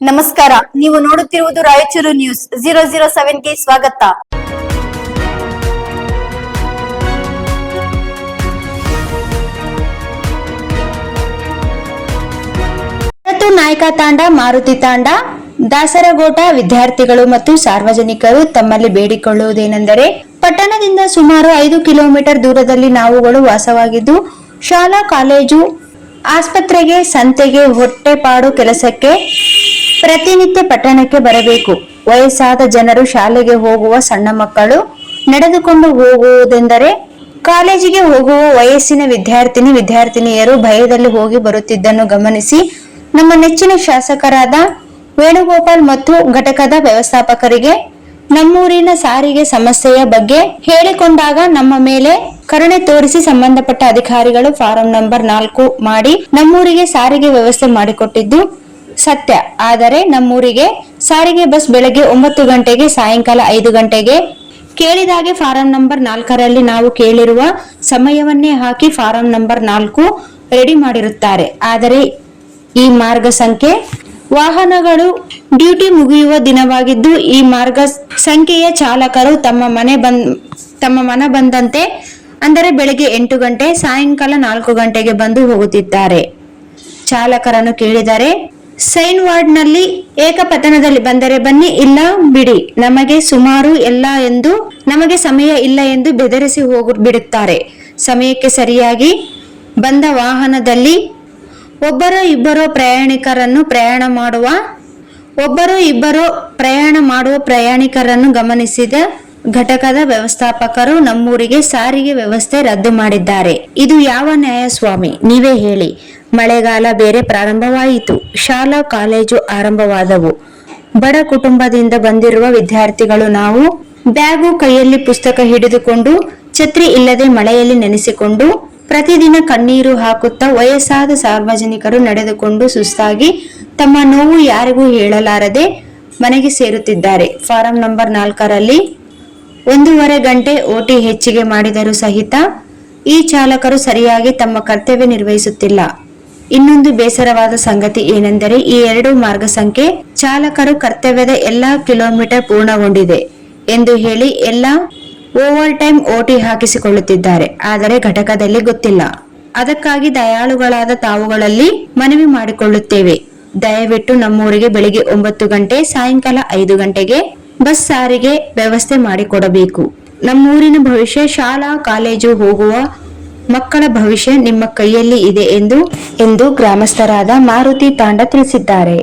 ನಮಸ್ಕಾರ, ನೀವು ನೋಡುತ್ತಿರುವುದು ರಾಯಚೂರು ನ್ಯೂಸ್ 007ಗೆ ಸ್ವಾಗತ. ನಾಯಕ ತಾಂಡ, ಮಾರುತಿ ತಾಂಡ, ದಾಸರಗೋಟ ವಿದ್ಯಾರ್ಥಿಗಳು ಮತ್ತು ಸಾರ್ವಜನಿಕರು ತಮ್ಮಲ್ಲಿ ಬೇಡಿಕೊಳ್ಳುವುದೇನೆಂದರೆ, ಪಟ್ಟಣದಿಂದ ಸುಮಾರು 5 ಕಿಲೋಮೀಟರ್ ದೂರದಲ್ಲಿ ನಾವುಗಳು ವಾಸವಾಗಿದ್ದು, ಶಾಲಾ ಕಾಲೇಜು, ಆಸ್ಪತ್ರೆಗೆ, ಸಂತೆಗೆ, ಹೊಟ್ಟೆಪಾಡು ಕೆಲಸಕ್ಕೆ ಪ್ರತಿನಿತ್ಯ ಪಟ್ಟಣಕ್ಕೆ ಬರಬೇಕು. ವಯಸ್ಸಾದ ಜನರು, ಶಾಲೆಗೆ ಹೋಗುವ ಸಣ್ಣ ಮಕ್ಕಳು, ನಡೆದುಕೊಂಡು ಹೋಗುವುದೆಂದರೆ ಕಾಲೇಜಿಗೆ ಹೋಗುವ ವಯಸ್ಸಿನ ವಿದ್ಯಾರ್ಥಿನಿಯರು ಭಯದಲ್ಲಿ ಹೋಗಿ ಬರುತ್ತಿದ್ದನ್ನು ಗಮನಿಸಿ ನಮ್ಮ ನೆಚ್ಚಿನ ಶಾಸಕರಾದ ವೇಣುಗೋಪಾಲ್ ಮತ್ತು ಘಟಕದ ವ್ಯವಸ್ಥಾಪಕರಿಗೆ ನಮ್ಮೂರಿನ ಸಾರಿಗೆ ಸಮಸ್ಯೆಯ ಬಗ್ಗೆ ಹೇಳಿಕೊಂಡಾಗ ನಮ್ಮ ಮೇಲೆ ಕರುಣೆ ತೋರಿಸಿ ಸಂಬಂಧಪಟ್ಟ ಅಧಿಕಾರಿಗಳು ಫಾರಂ ನಂಬರ್ 4 ಮಾಡಿ ನಮ್ಮೂರಿಗೆ ಸಾರಿಗೆ ವ್ಯವಸ್ಥೆ ಮಾಡಿಕೊಟ್ಟಿದ್ದು ಸತ್ಯ. ಆದರೆ ನಮ್ಮೂರಿಗೆ ಸಾರಿಗೆ ಬಸ್ ಬೆಳಗ್ಗೆ 9 ಗಂಟೆಗೆ, ಸಾಯಂಕಾಲ 5 ಗಂಟೆಗೆ ಕೇಳಿದಾಗೆ ಫಾರಂ ನಂಬರ್ 4ರಲ್ಲಿ ನಾವು ಕೇಳಿರುವ ಸಮಯವನ್ನೇ ಹಾಕಿ ಫಾರಂ ನಂಬರ್ 4 ರೆಡಿ ಮಾಡಿರುತ್ತಾರೆ. ಆದರೆ ಈ ಮಾರ್ಗ ಸಂಖ್ಯೆ ವಾಹನಗಳು ಡ್ಯೂಟಿ ಮುಗಿಯುವ ದಿನವಾಗಿದ್ದು, ಈ ಮಾರ್ಗ ಸಂಖ್ಯೆಯ ಚಾಲಕರು ತಮ್ಮ ಮನ ಬಂದಂತೆ ಅಂದರೆ ಬೆಳಗ್ಗೆ 8 ಗಂಟೆ, ಸಾಯಂಕಾಲ 4 ಗಂಟೆಗೆ ಬಂದು ಹೋಗುತ್ತಿದ್ದಾರೆ. ಚಾಲಕರನ್ನು ಕೇಳಿದರೆ ಸೈನ್ ವಾರ್ಡ್ನಲ್ಲಿ ಏಕಪತನದಲ್ಲಿ ಬಂದರೆ ಬನ್ನಿ, ಇಲ್ಲ ಬಿಡಿ, ನಮಗೆ ಸಮಯ ಇಲ್ಲ ಎಂದು ಬೆದರಿಸಿ ಬಿಡುತ್ತಾರೆ. ಸಮಯಕ್ಕೆ ಸರಿಯಾಗಿ ಬಂದ ವಾಹನದಲ್ಲಿ ಒಬ್ಬರೋ ಇಬ್ಬರೋ ಪ್ರಯಾಣ ಮಾಡುವ ಪ್ರಯಾಣಿಕರನ್ನು ಗಮನಿಸಿದ ಘಟಕದ ವ್ಯವಸ್ಥಾಪಕರು ನಮ್ಮೂರಿಗೆ ಸಾರಿಗೆ ವ್ಯವಸ್ಥೆ ರದ್ದು ಮಾಡಿದ್ದಾರೆ. ಇದು ಯಾವ ನ್ಯಾಯ ಸ್ವಾಮಿ, ನೀವೇ ಹೇಳಿ. ಮಳೆಗಾಲ ಬೇರೆ ಪ್ರಾರಂಭವಾಯಿತು, ಶಾಲಾ ಕಾಲೇಜು ಆರಂಭವಾದವು. ಬಡ ಕುಟುಂಬದಿಂದ ಬಂದಿರುವ ವಿದ್ಯಾರ್ಥಿಗಳು ನಾವು ಬ್ಯಾಗು, ಕೈಯಲ್ಲಿ ಪುಸ್ತಕ ಹಿಡಿದುಕೊಂಡು, ಛತ್ರಿ ಇಲ್ಲದೆ ಮಳೆಯಲ್ಲಿ ನೆನೆಸಿಕೊಂಡು, ಪ್ರತಿದಿನ ಕಣ್ಣೀರು ಹಾಕುತ್ತಾ ವಯಸ್ಸಾದ ಸಾರ್ವಜನಿಕರು ನಡೆದುಕೊಂಡು ಸುಸ್ತಾಗಿ ತಮ್ಮ ನೋವು ಯಾರಿಗೂ ಹೇಳಲಾರದೆ ಮನೆಗೆ ಸೇರುತ್ತಿದ್ದಾರೆ. ಫಾರಂ ನಂಬರ್ 4ರಲ್ಲಿ 1.5 ಗಂಟೆ ಓಟಿ ಹೆಚ್ಚಿಗೆ ಮಾಡಿದರೂ ಸಹಿತ ಈ ಚಾಲಕರು ಸರಿಯಾಗಿ ತಮ್ಮ ಕರ್ತವ್ಯ ನಿರ್ವಹಿಸುತ್ತಿಲ್ಲ. ಇನ್ನೊಂದು ಬೇಸರವಾದ ಸಂಗತಿ ಏನೆಂದರೆ, ಈ 2 ಮಾರ್ಗ ಸಂಖ್ಯೆ ಚಾಲಕರು ಕರ್ತವ್ಯದ ಎಲ್ಲಾ ಕಿಲೋಮೀಟರ್ ಪೂರ್ಣಗೊಂಡಿದೆ ಎಂದು ಹೇಳಿ ಎಲ್ಲ ಓವರ್ ಟೈಮ್ ಓಟಿ ಹಾಕಿಸಿಕೊಳ್ಳುತ್ತಿದ್ದಾರೆ. ಆದರೆ ಘಟಕದಲ್ಲಿ ಗೊತ್ತಿಲ್ಲ. ಅದಕ್ಕಾಗಿ ದಯಾಳುಗಳಾದ ತಾವುಗಳಲ್ಲಿ ಮನವಿ ಮಾಡಿಕೊಳ್ಳುತ್ತೇವೆ. ದಯವಿಟ್ಟು ನಮ್ಮೂರಿಗೆ ಬೆಳಿಗ್ಗೆ 9 ಗಂಟೆ, ಸಾಯಂಕಾಲ 5 ಗಂಟೆಗೆ ಬಸ್ ಸಾರಿಗೆ ವ್ಯವಸ್ಥೆ ಮಾಡಿಕೊಡಬೇಕು. ನಮ್ಮೂರಿನ ಭವಿಷ್ಯ, ಶಾಲಾ ಕಾಲೇಜು ಹೋಗುವ ಮಕ್ಕಳ ಭವಿಷ್ಯ ನಿಮ್ಮ ಕೈಯಲ್ಲಿ ಇದೆ ಎಂದು ಗ್ರಾಮಸ್ಥರಾದ ಮಾರುತಿ ತಾಂಡ ತಿಳಿಸಿದ್ದಾರೆ.